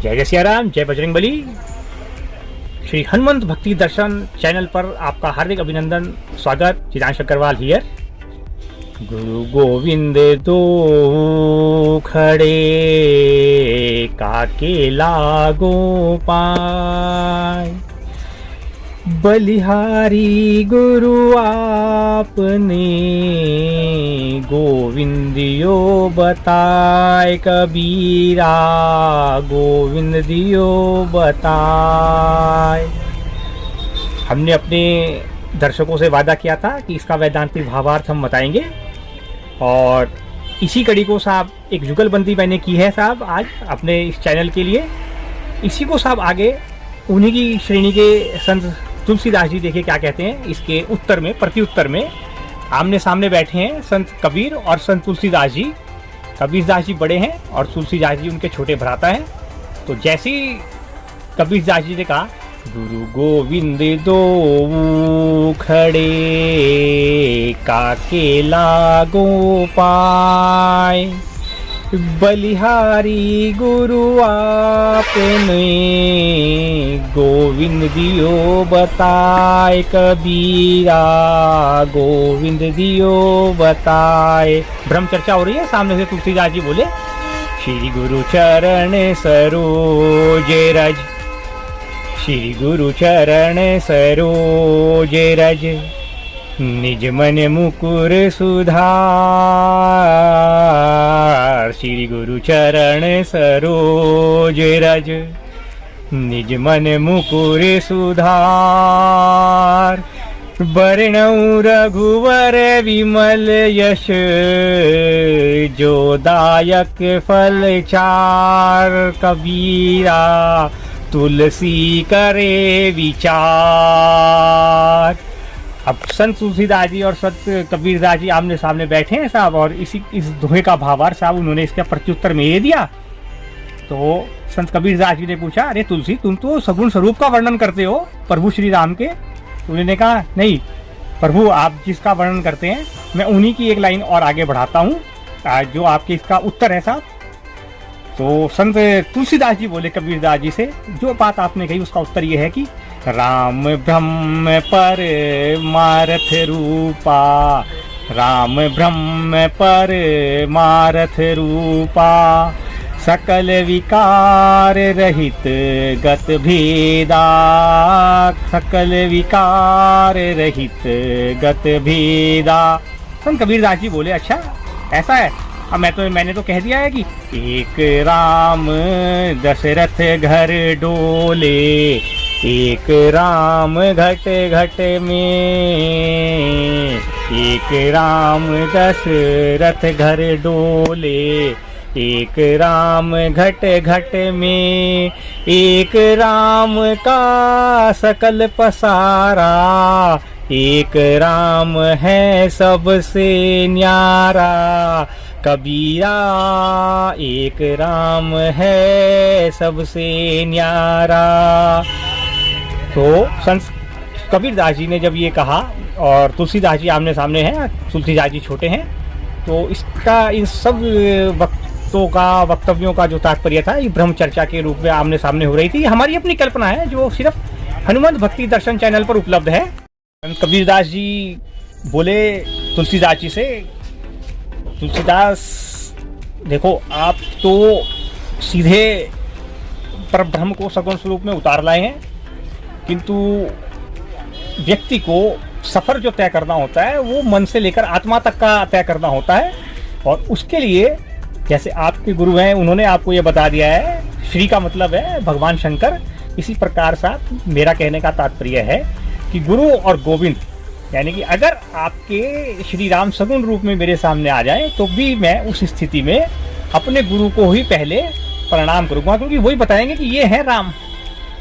जय जय सिया राम, जय बजरंगबली। श्री हनुमंत भक्ति दर्शन चैनल पर आपका हार्दिक अभिनंदन, स्वागत। चिदांश अग्रवाल हियर। गुरु गोविंद दो खड़े काके लागो पाए, बलिहारी गुरु आपने गोविंदियो बताए, कबीरा गोविंद दियो बताए। हमने अपने दर्शकों से वादा किया था कि इसका वैदांतिक भावार्थ हम बताएंगे, और इसी कड़ी को साहब एक जुगलबंदी मैंने की है साहब आज अपने इस चैनल के लिए। इसी को साहब आगे उन्हीं की श्रेणी के संत तुलसीदास जी देखिए क्या कहते हैं। इसके उत्तर में, प्रति उत्तर में आमने सामने बैठे हैं संत कबीर और संत तुलसीदास जी। कबीरदास जी बड़े हैं और तुलसीदास जी उनके छोटे भ्राता हैं। तो जैसे ही कबीरदास जी ने कहा, गुरु गोविंद दो खड़े काके लागो पाए, बलिहारी गुरु आपने गोविंद दियो बताए, कबीरा गोविंद दियो बताए। ब्रह्म चर्चा हो रही है। सामने से तुलसीदास जी बोले, श्री गुरु चरण सरोज रज, श्री गुरु चरण सरोज रज, निज मन मुकुर सुधार। श्री गुरु चरण सरोज रज, निज मन मुकुर सुधार। वर्णौ रघुवर विमल यश, जो दायक फल चार, कबीरा तुलसी करे विचार। अब संत तुलसीदास जी और संत कबीरदास जी आमने सामने बैठे हैं साहब, और इस दोहे का भावार्थ साहब उन्होंने इसका प्रत्युत्तर में ये दिया। तो संत कबीरदास जी ने पूछा, अरे तुलसी, तुम तो सगुण स्वरूप का वर्णन करते हो प्रभु श्री राम के। तो उन्होंने कहा, नहीं प्रभु, आप जिसका वर्णन करते हैं मैं उन्हीं की एक लाइन और आगे बढ़ाता हूँ, जो आपके इसका उत्तर है साहब। तो संत तुलसीदास जी बोले कबीरदास जी से, जो बात आपने कही उसका उत्तर ये है कि राम ब्रह्म परमार्थ रूपा, राम ब्रह्म परमार्थ रूपा, सकल विकार रहित गत भेदा, सकल विकार रहित गत भेदा। संत कबीरदास जी बोले, अच्छा ऐसा है। अब मैंने तो कह दिया है कि एक राम दशरथ घर डोले, एक राम घट घट में, एक राम दशरथ घर डोले, एक राम घट घट में, एक राम का सकल पसारा, एक राम है सबसे न्यारा, कबीरा एक राम है सबसे न्यारा। तो संत कबीरदास जी ने जब ये कहा, और तुलसीदास जी आमने सामने हैं, तुलसीदास जी छोटे हैं, तो इसका इन सब वक्तव्यों का जो तात्पर्य था, ये ब्रह्म चर्चा के रूप में आमने सामने हो रही थी। हमारी अपनी कल्पना है जो सिर्फ हनुमंत भक्ति दर्शन चैनल पर उपलब्ध है। कबीरदास जी बोले तुलसीदास जी से, तुलसीदास देखो, आप तो सीधे परब्रह्म को सगुण स्वरूप में उतार लाए हैं, किंतु व्यक्ति को सफर जो तय करना होता है वो मन से लेकर आत्मा तक का तय करना होता है। और उसके लिए जैसे आपके गुरु हैं, उन्होंने आपको ये बता दिया है, श्री का मतलब है भगवान शंकर। इसी प्रकार साथ मेरा कहने का तात्पर्य है कि गुरु और गोविंद, यानी कि अगर आपके श्री राम सगुण रूप में मेरे सामने आ जाए तो भी मैं उस स्थिति में अपने गुरु को ही पहले प्रणाम करूँगा, क्योंकि वही बताएंगे कि ये है राम,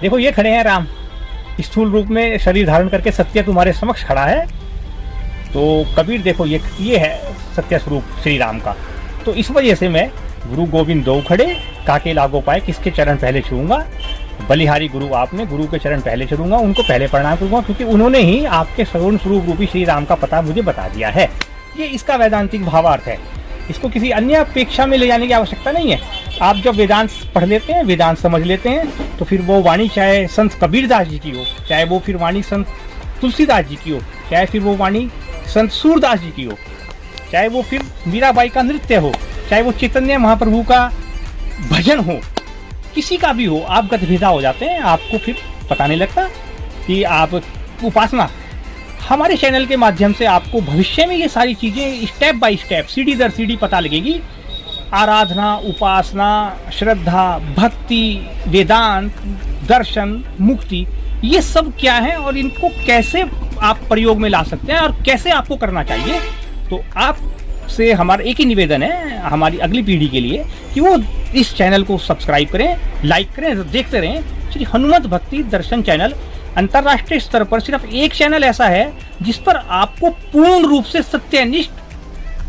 देखो ये खड़े हैं राम, स्थूल रूप में शरीर धारण करके सत्य तुम्हारे समक्ष खड़ा है। तो कबीर देखो ये है सत्य स्वरूप श्री राम का। तो इस वजह से मैं गुरु गोविंद दो खड़े काके लागो पाए, किसके चरण पहले छूऊंगा? बलिहारी गुरु आपने, गुरु के चरण पहले चढ़ूंगा, उनको पहले प्रणाम करूंगा, क्योंकि उन्होंने ही आपके सगुण स्वरूप रूपी श्री राम का पता मुझे बता दिया है। ये इसका वैदांतिक भावार्थ है। इसको किसी अन्य अपेक्षा में ले जाने की आवश्यकता नहीं है। आप जब वेदांत पढ़ लेते हैं, वेदांत समझ लेते हैं, तो फिर वो वाणी चाहे संत कबीरदास जी की हो, चाहे वो फिर वाणी संत तुलसीदास जी की हो, चाहे फिर वो वाणी संत सूरदास जी की हो, चाहे वो फिर मीराबाई का नृत्य हो, चाहे वो चैतन्य महाप्रभु का भजन हो, किसी का भी हो, आप गतभेदा हो जाते हैं। आपको फिर पता नहीं लगता कि आप उपासना, हमारे चैनल के माध्यम से आपको भविष्य में ये सारी चीज़ें स्टेप बाय स्टेप, सीढ़ी दर सीढ़ी पता लगेगी। आराधना, उपासना, श्रद्धा, भक्ति, वेदांत, दर्शन, मुक्ति, ये सब क्या है और इनको कैसे आप प्रयोग में ला सकते हैं और कैसे आपको करना चाहिए। तो आपसे हमारा एक ही निवेदन है हमारी अगली पीढ़ी के लिए कि वो इस चैनल को सब्सक्राइब करें, लाइक करें, देखते रहें। श्री हनुमत भक्ति दर्शन चैनल अंतर्राष्ट्रीय स्तर पर सिर्फ एक चैनल ऐसा है जिस पर आपको पूर्ण रूप से सत्यनिष्ठ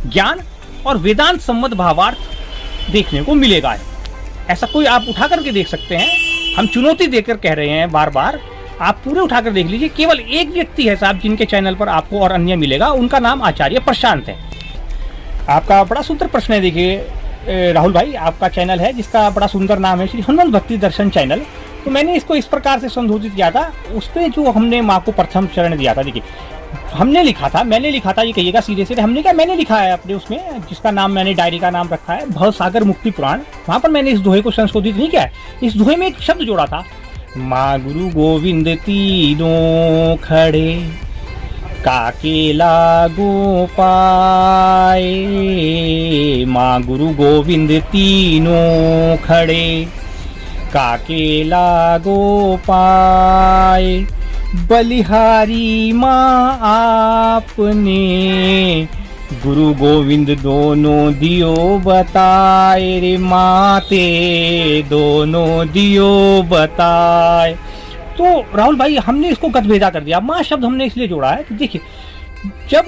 ज्ञान और वेदांत सम्मत भावार्थ देखने को मिलेगा। ऐसा कोई आप उठा करके देख सकते हैं, हम चुनौती देकर कह रहे हैं बार बार, आप पूरे उठाकर देख लीजिए। केवल एक व्यक्ति है साहब जिनके चैनल पर आपको और अन्य मिलेगा, उनका नाम आचार्य प्रशांत है। आपका बड़ा सुंदर प्रश्न है, देखिए राहुल भाई, आपका चैनल है जिसका बड़ा सुंदर नाम है श्री हनुमत भक्ति दर्शन चैनल। तो मैंने इसको इस प्रकार से संशोधित किया था, उस पर जो हमने माँ को प्रथम चरण दिया था। देखिए हमने लिखा था, मैंने लिखा था, ये कहिएगा सीधे सीधे, हमने क्या, मैंने लिखा है अपने उसमें, जिसका नाम मैंने डायरी का नाम रखा है भवसागर मुक्ति पुराण। वहां पर मैंने इस दोहे को संशोधित नहीं किया है, इस दोहे में एक शब्द जोड़ा था, माँ गुरु गोविंद तीनों खड़े काके लागो पाए, माँ गुरु गोविंद तीनों खड़े काके लागो पाए, बलिहारी माँ आपने गुरु गोविंद दोनों दियो बताए, रे माते दोनों दियो बताए। तो राहुल भाई हमने इसको गतभेदा कर दिया। माँ शब्द हमने इसलिए जोड़ा है कि देखिए, जब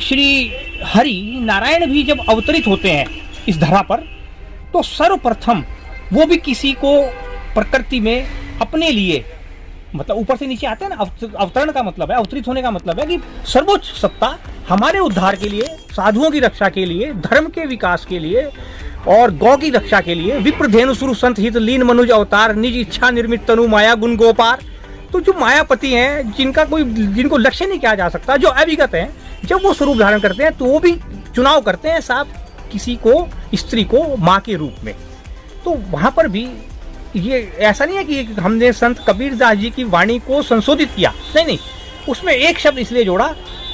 श्री हरि नारायण भी जब अवतरित होते हैं इस धरा पर, तो सर्वप्रथम वो भी किसी को प्रकृति में अपने लिए, मतलब ऊपर से नीचे आते हैं ना, अवतरण का मतलब है, अवतरित होने का मतलब है कि सर्वोच्च सत्ता हमारे उद्धार के लिए, साधुओं की रक्षा के लिए, धर्म के विकास के लिए और गौ की रक्षा के लिए, विप्रधेनु सुरु संत हित लीन मनुज अवतार, निज इच्छा निर्मित तनु माया गुण गोपार। तो जो मायापति हैं, जिनको लक्ष्य नहीं किया जा सकता, जो अविगत हैं, जब वो स्वरूप धारण करते हैं तो वो भी चुनाव करते हैं साहब किसी को, स्त्री को माँ के रूप में। तो वहां पर भी ये ऐसा नहीं है कि हमने संत कबीरदास जी की वाणी को संशोधित किया, नहीं, उसमें एक शब्द इसलिए जोड़ा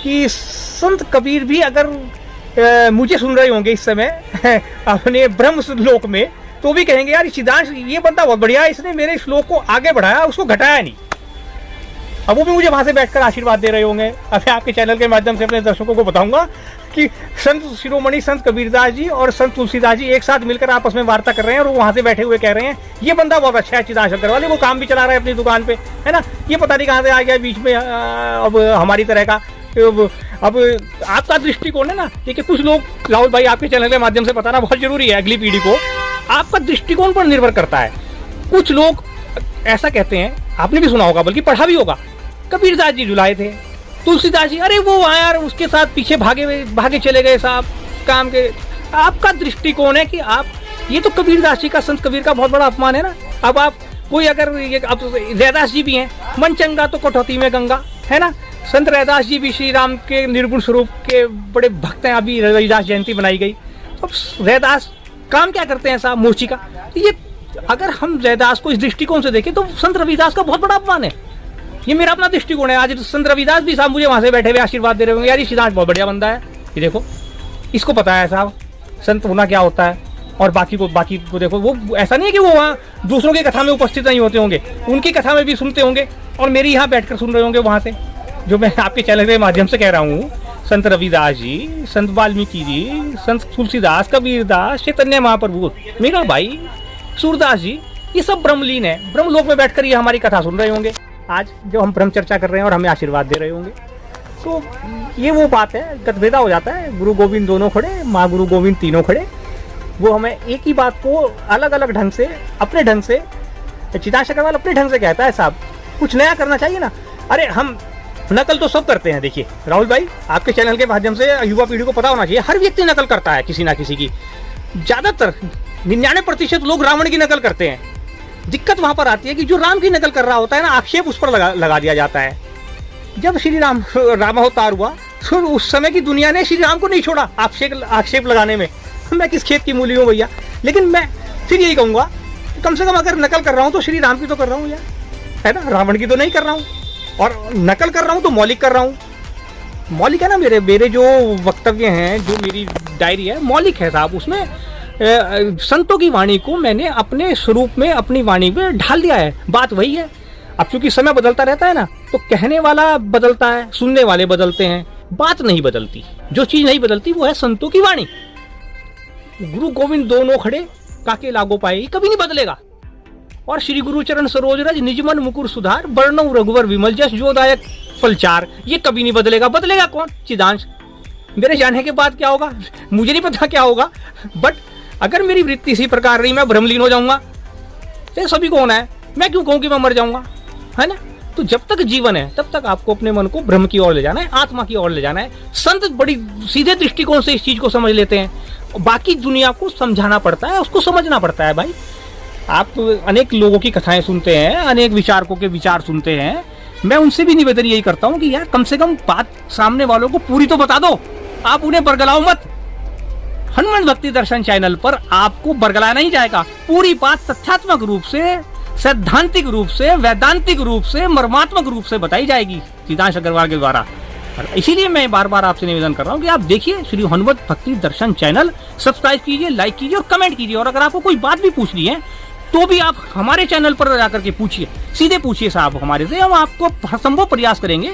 कि संत कबीर भी अगर मुझे सुन रहे होंगे इस समय अपने ब्रह्म लोक में, तो भी कहेंगे यार सिद्धांत ये बंदा बहुत बढ़िया है, इसने मेरे श्लोक को आगे बढ़ाया, उसको घटाया नहीं। अब वो भी मुझे वहां से बैठकर आशीर्वाद दे रहे होंगे। अब मैं आपके चैनल के माध्यम से अपने दर्शकों को बताऊंगा कि संत शिरोमणि संत कबीरदास जी और संत तुलसीदास जी एक साथ मिलकर आपस में वार्ता कर रहे हैं और वो वहां से बैठे हुए कह रहे हैं ये बंदा बहुत अच्छा है चिदान शंकर वाले, वो काम भी चला रहा है अपनी दुकान पे, है ना, ये पता नहीं कहाँ से आ गया बीच में अब हमारी तरह का। अब आपका दृष्टिकोण है ना, देखिए कुछ लोग, राहुल भाई आपके चैनल के माध्यम से बताना बहुत जरूरी है अगली पीढ़ी को, आपका दृष्टिकोण पर निर्भर करता है। कुछ लोग ऐसा कहते हैं, आपने भी सुना होगा, बल्कि पढ़ा भी होगा, कबीरदास जी जुलाए थे, तुलसीदास जी अरे वो यार उसके साथ पीछे भागे चले गए साहब काम के। आपका दृष्टिकोण है कि आप, ये तो कबीरदास जी का, संत कबीर का बहुत बड़ा अपमान है ना। अब आप कोई अगर ये, अब रैदास जी भी हैं, मन चंगा तो कटौती में गंगा, है ना, संत रैदास जी भी श्री राम के निर्गुण स्वरूप के बड़े भक्त हैं। अभी रविदास जयंती बनाई गई, तो रैदास काम क्या करते हैं साहब, मूर्छी का। ये अगर हम रैदास को इस दृष्टिकोण से देखें तो संत रविदास का बहुत बड़ा अपमान है। ये मेरा अपना दृष्टिकोण है। आज संत रविदास भी साहब मुझे वहां से बैठे हुए आशीर्वाद दे रहे होंगे, यार ये सिद्धांत बहुत बढ़िया बंदा है, ये देखो इसको पता है साहब संत होना क्या होता है। और बाकी को देखो, वो ऐसा नहीं है कि वो वहाँ दूसरों की कथा में उपस्थित नहीं होते होंगे, उनकी कथा में भी सुनते होंगे और मेरी यहाँ बैठकर सुन रहे होंगे वहां से, जो मैं आपके चैनल के माध्यम से कह रहा हूँ। संत रविदास जी, संत वाल्मीकि जी, संत तुलसीदास, कबीरदास, चैतन्य महाप्रभु, मीरा भाई, सूरदास जी, ये सब ब्रह्मलीन है। ब्रह्मलोक में बैठकर ये हमारी कथा सुन रहे होंगे आज, जो हम ब्रह्म चर्चा कर रहे हैं और हमें आशीर्वाद दे रहे होंगे। तो ये वो बात है, गतभेदा हो जाता है। गुरु गोविंद दोनों खड़े, माँ गुरु गोविंद तीनों खड़े। वो हमें एक ही बात को अलग अलग ढंग से, अपने ढंग से, चिदान शंकर अपने ढंग से कहता है साहब, कुछ नया करना चाहिए ना। अरे हम नकल तो सब करते हैं। देखिए राहुल भाई, आपके चैनल के माध्यम से युवा पीढ़ी को पता होना चाहिए, हर व्यक्ति नकल करता है किसी ना किसी की। ज्यादातर 99% लोग रावण की नकल करते हैं। दिक्कत वहां पर आती है कि जो राम की नकल कर रहा होता है ना, आक्षेप उस पर लगा दिया जाता है। जब श्री रामावतार हुआ तो उस समय की दुनिया ने श्री राम को नहीं छोड़ा आक्षेप लगाने में। मैं किस खेत की मूली हूँ भैया। लेकिन मैं फिर यही कहूंगा, कम से कम अगर नकल कर रहा हूँ तो श्री राम की तो कर रहा हूँ यार, है ना, रावण की तो नहीं कर रहा हूँ। और नकल कर रहा हूँ तो मौलिक कर रहा हूँ। मौलिक है ना, मेरे जो वक्तव्य हैं, जो मेरी डायरी है, मौलिक है साहब। उसमें संतों की वाणी को मैंने अपने स्वरूप में, अपनी वाणी में ढाल दिया है। बात वही है। अब चूंकि समय बदलता रहता है ना, तो कहने वाला बदलता है, सुनने वाले बदलते हैं, बात नहीं बदलती। जो चीज नहीं बदलती वो है संतों की वाणी। गुरु गोविंद दोनों खड़े काके लागो पाए, कभी नहीं बदलेगा। और श्री गुरु चरण सरोज रज निजमन मुकुर सुधार, वर्णव रघुवर विमल जस जोदायक फलचार, ये कभी नहीं बदलेगा। बदलेगा कौन? चिदांश। मेरे जाने के बाद क्या होगा मुझे नहीं पता क्या होगा, बट अगर मेरी वृत्ति इसी प्रकार रही, मैं भ्रमलीन हो जाऊंगा। तो सभी को होना है, मैं क्यों कहूं कि मैं मर जाऊंगा, है ना। तो जब तक जीवन है तब तक आपको अपने मन को ब्रह्म की ओर ले जाना है, आत्मा की ओर ले जाना है। संत बड़ी सीधे दृष्टिकोण से इस चीज को समझ लेते हैं। बाकी दुनिया को समझाना पड़ता है, उसको समझना पड़ता है भाई। आप अनेक लोगों की कथाएं सुनते हैं, अनेक विचारकों के विचार सुनते हैं। मैं उनसे भी निवेदन यही करता हूं कि यार कम से कम बात सामने वालों को पूरी तो बता दो, आप उन्हें बरगलाओ मत। हनुमान भक्ति दर्शन चैनल पर आपको बरगलाया नहीं जाएगा। पूरी बात तथ्यात्मक रूप से, सैद्धांतिक रूप से, वैदांतिक रूप से, मर्मात्मक रूप से बताई जाएगी चिदांश अग्रवाल के द्वारा। इसीलिए मैं बार बार आपसे निवेदन कर रहा हूं कि आप देखिए श्री हनुमत भक्ति दर्शन चैनल, सब्सक्राइब कीजिए, लाइक कीजिए और कमेंट कीजिए। और अगर आपको कोई बात भी पूछनी है तो भी आप हमारे चैनल पर जाकर के पूछिए, सीधे पूछिए साहब हमरे से। हम आपको हरसंभव प्रयास करेंगे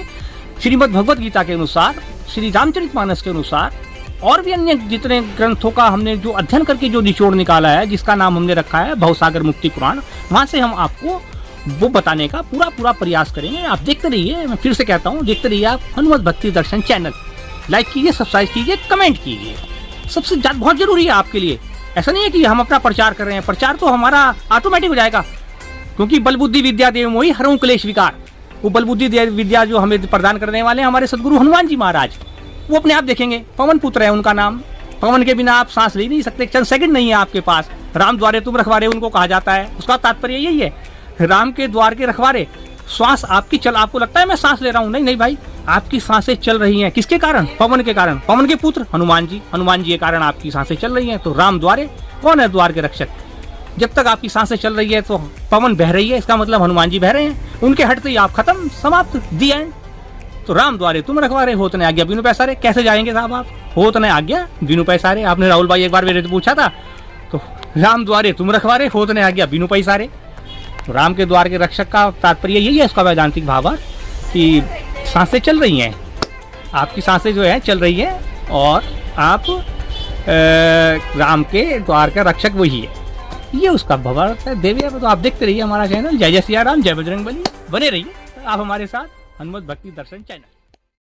श्रीमद् भगवत गीता के अनुसार, श्री रामचरितमानस के अनुसार और भी अन्य जितने ग्रंथों का हमने जो अध्ययन करके जो निचोड़ निकाला है, जिसका नाम हमने रखा है भवसागर मुक्ति पुराण, वहां से हम आपको वो बताने का पूरा प्रयास करेंगे। आप देखते रहिए, मैं फिर से कहता हूँ, देखते रहिए आप हनुमत भक्ति दर्शन चैनल। लाइक कीजिए, सब्सक्राइब कीजिए, कमेंट कीजिए। सबसे बहुत जरूरी है आपके लिए। ऐसा नहीं है कि हम अपना प्रचार कर रहे हैं, प्रचार तो हमारा ऑटोमेटिक हो जाएगा, क्योंकि बल बुद्धि विद्या देव मोहि हरऊं क्लेश विकार। वो बल बुद्धि विद्या जो हमें प्रदान करने वाले हैं हमारे सदगुरु हनुमान जी महाराज, वो अपने आप देखेंगे। पवन पुत्र है उनका नाम, पवन के बिना आप सांस ले नहीं सकते, चंद सेकंड नहीं है आपके पास। राम द्वारे तुम रखवारे उनको कहा जाता है, उसका तात्पर्य यही है, राम के द्वार के रखवारे। श्वास आपकी चल, आपको लगता है मैं सांस ले रहा हूँ, नहीं भाई, आपकी सांसें चल रही हैं। किसके कारण? पवन के कारण। पवन के पुत्र हनुमान जी, हनुमान जी के कारण आपकी सांसें चल रही हैं। तो राम द्वारे, कौन है द्वार के रक्षक? जब तक आपकी सांसें चल रही है तो पवन बह रही है, इसका मतलब हनुमान जी बह रहे हैं। उनके हटते ही आप खत्म, समाप्त, दी एंड। तो राम द्वारे तुम रखवारे, होत न आज्ञा बिनु पैसारे। कैसे जाएंगे साहब आप? होत न आज्ञा बिनु पैसारे। आपने राहुल भाई एक बार मेरे से पूछा था, तो राम द्वारे तुम रखवारे, होत न आज्ञा बिनु पैसारे। तो राम के द्वार के रक्षक का तात्पर्य यही है, इसका वैदांतिक भावार्थ, कि सांसें चल रही हैं, आपकी सांसें जो है चल रही है, और आप राम के द्वार का रक्षक वही है, ये उसका भावार्थ है। देवी तो आप देखते रहिए हमारा चैनल। जय जय सिया राम, जय बजरंग बली। बने रहिए आप हमारे साथ, हनुमत भक्ति दर्शन चैनल।